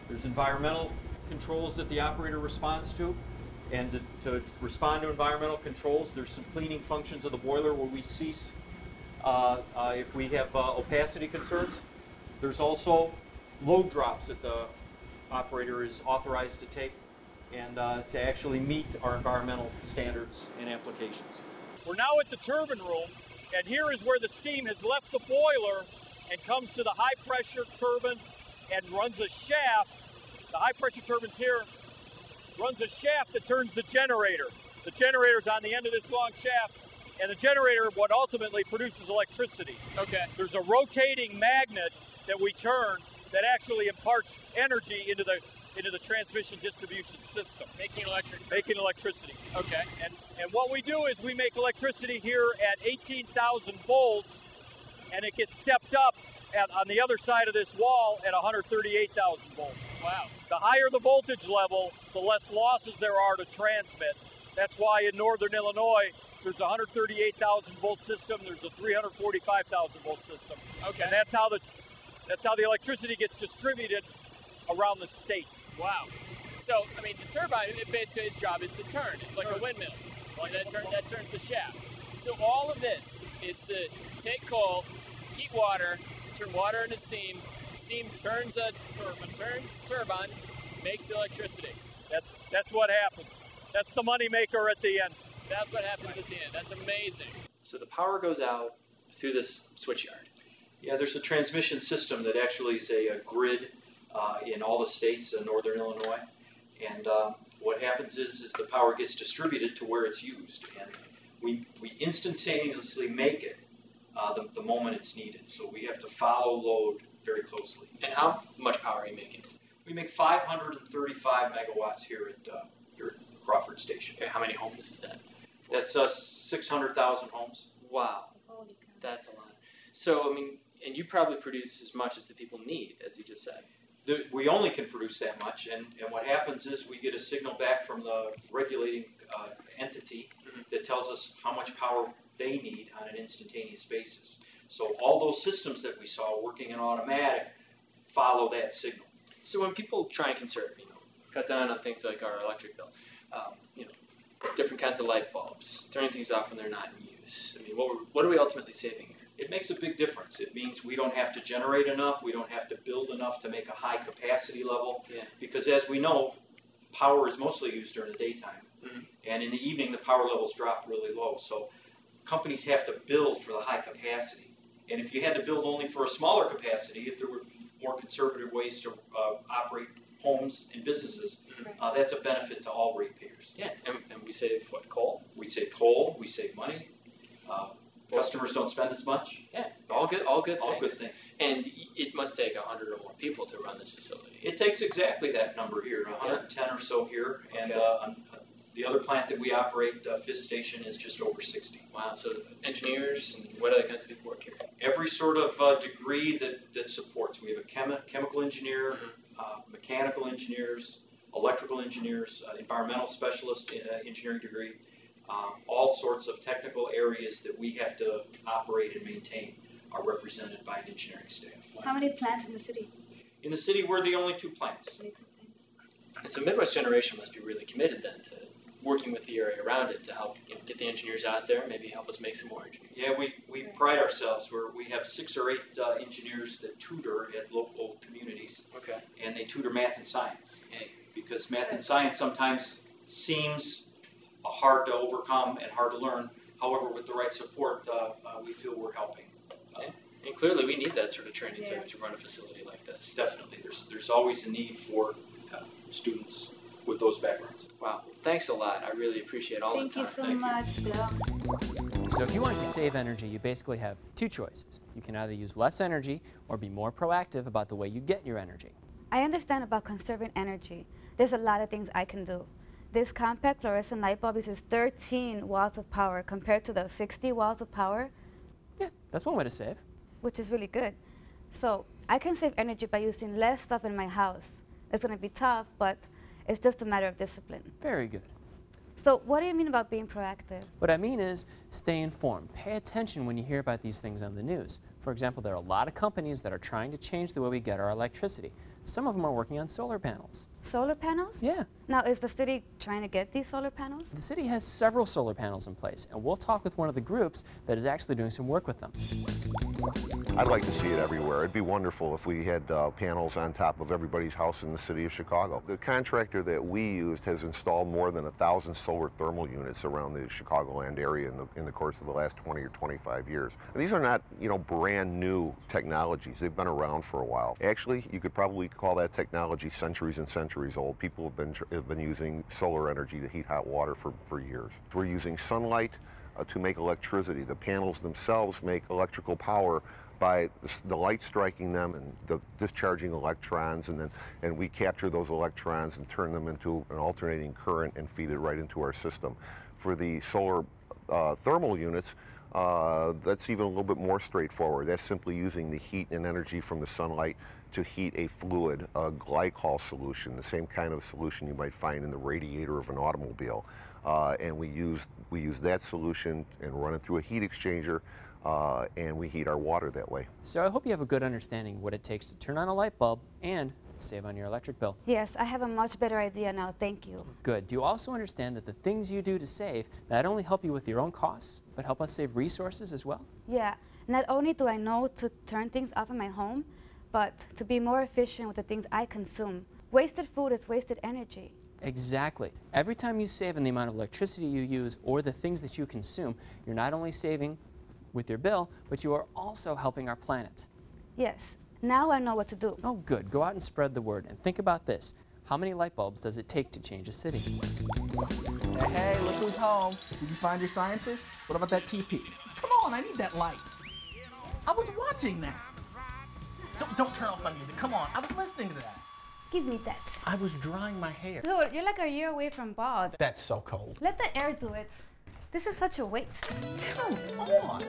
There's environmental controls that the operator responds to. And to respond to environmental controls, there's some cleaning functions of the boiler where we cease if we have opacity concerns. There's also load drops that the operator is authorized to take and to actually meet our environmental standards and applications. We're now at the turbine room, and here is where the steam has left the boiler and comes to the high pressure turbine and runs a shaft. The high pressure turbine's here, runs a shaft that turns the generator. The generator's on the end of this long shaft, and the generator what ultimately produces electricity. Okay. There's a rotating magnet that we turn that actually imparts energy into the transmission distribution system. Making electricity. Okay. And what we do is we make electricity here at 18,000 volts, and it gets stepped up on the other side of this wall at 138,000 volts. Wow. The higher the voltage level, the less losses there are to transmit. That's why in northern Illinois, there's a 138,000 volt system, there's a 345,000 volt system. Okay. And that's how the electricity gets distributed around the state. Wow. So, I mean, the turbine, basically its job is to turn. It's like a windmill. That turns the shaft. So all of this is to take coal, heat water, turn water into steam. Steam turns a turbine, makes the electricity. That's what happens. That's the money maker at the end. That's what happens at the end. That's amazing. So the power goes out through this switchyard. Yeah, there's a transmission system that actually is a grid in all the states in northern Illinois. And what happens is the power gets distributed to where it's used. And we instantaneously make it the moment it's needed. So we have to follow load very closely. And how much power are you making? We make 535 megawatts here at Crawford Station. Okay, how many homes is that? That's 600,000 homes. Wow, that's a lot. So, I mean, and you probably produce as much as the people need, as you just said. We only can produce that much, and what happens is we get a signal back from the regulating entity that tells us how much power they need on an instantaneous basis. So all those systems that we saw working in automatic follow that signal. So when people try and conserve, cut down on things like our electric bill, different kinds of light bulbs, turning things off when they're not in use. I mean, what are we ultimately saving here? It makes a big difference. It means we don't have to generate enough, we don't have to build enough to make a high capacity level, because as we know, power is mostly used during the daytime, and in the evening the power levels drop really low. So companies have to build for the high capacity, and if you had to build only for a smaller capacity, if there were more conservative ways to operate homes and businesses, that's a benefit to all ratepayers. Yeah, and we save what, coal? We save coal, we save money. Customers don't spend as much. Yeah, all good things. Good things. And it must take 100 or more people to run this facility. It takes exactly that number here, 110 or so here, and the other plant that we operate, Fifth Station, is just over 60. Wow, so engineers and what other kinds of people work here? Every sort of degree that supports. We have a chemical engineer, mechanical engineers, electrical engineers, environmental specialist engineering degree, all sorts of technical areas that we have to operate and maintain are represented by an engineering staff. How many plants in the city? In the city, we're the only 2 plants. And so Midwest Generation must be really committed then to working with the area around it to help get the engineers out there, maybe help us make some more engineers. Yeah, we pride ourselves where we have 6 or 8 engineers that tutor at local communities. Okay. And they tutor math and science. Okay. Because math and science sometimes seems hard to overcome and hard to learn. However, with the right support, we feel we're helping. And clearly we need that sort of training to run a facility like this. Definitely. There's always a need for students with those backgrounds. Wow. Thanks a lot. I really appreciate all the time. Thank you so much, Bill. So if you want to save energy, you basically have 2 choices. You can either use less energy or be more proactive about the way you get your energy. I understand about conserving energy. There's a lot of things I can do. This compact fluorescent light bulb uses 13 watts of power compared to the 60 watts of power. Yeah, that's one way to save. Which is really good. So I can save energy by using less stuff in my house. It's going to be tough, but it's just a matter of discipline. Very good. So what do you mean about being proactive? What I mean is stay informed. Pay attention when you hear about these things on the news. For example, there are a lot of companies that are trying to change the way we get our electricity. Some of them are working on solar panels. Solar panels? Yeah. Now, is the city trying to get these solar panels? The city has several solar panels in place, and we'll talk with one of the groups that is actually doing some work with them. I'd like to see it everywhere. It'd be wonderful if we had panels on top of everybody's house in the city of Chicago. The contractor that we used has installed more than 1,000 solar thermal units around the Chicagoland area in the course of the last 20 or 25 years. And these are not, brand new technologies. They've been around for a while. Actually, you could probably call that technology centuries and centuries old. People have been using solar energy to heat hot water for years. We're using sunlight to make electricity. The panels themselves make electrical power by the light striking them and discharging electrons, and we capture those electrons and turn them into an alternating current and feed it right into our system. For the solar thermal units, that's even a little bit more straightforward. That's simply using the heat and energy from the sunlight to heat a fluid, a glycol solution, the same kind of solution you might find in the radiator of an automobile. And we use that solution and run it through a heat exchanger, and we heat our water that way. So I hope you have a good understanding of what it takes to turn on a light bulb and save on your electric bill. Yes, I have a much better idea now, thank you. Good. Do you also understand that the things you do to save not only help you with your own costs, but help us save resources as well? Yeah, not only do I know to turn things off in my home, but to be more efficient with the things I consume. Wasted food is wasted energy. Exactly. Every time you save on the amount of electricity you use or the things that you consume, you're not only saving with your bill, but you are also helping our planet. Yes, now I know what to do. Oh, good. Go out and spread the word. And think about this. How many light bulbs does it take to change a city? Hey, look who's home. Did you find your scientist? What about that TP? Come on, I need that light. I was watching that. Don't turn off my music. Come on, I was listening to that. Give me that. I was drying my hair. Dude, you're like a year away from bald. That's so cold. Let the air do it. This is such a waste. Come on.